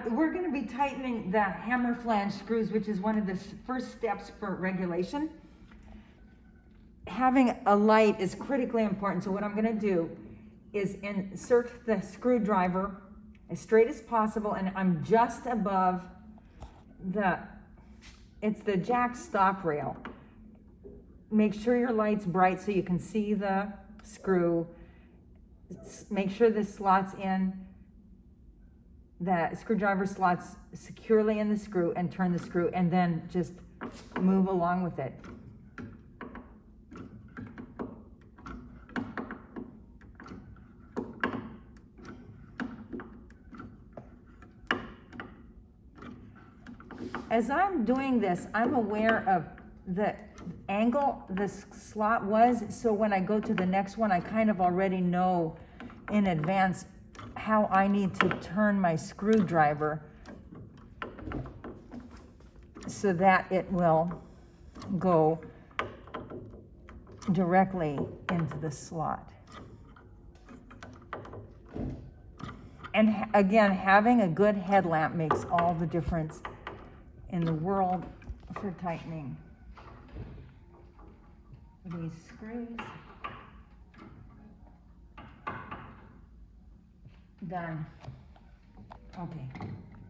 We're going to be tightening the hammer flange screws, which is one of the first steps for regulation. Having a light is critically important. So what I'm going to do is insert the screwdriver as straight as possible, and I'm just above it's the jack stop rail. Make sure your light's bright so you can see the screw. Make sure this slots in. The screwdriver slots securely in the screw, and turn the screw, and then just move along with it. As I'm doing this, I'm aware of the angle the slot was, so when I go to the next one, I kind of already know in advance how I need to turn my screwdriver so that it will go directly into the slot. And again, having a good headlamp makes all the difference in the world for tightening these screws. Done. Okay.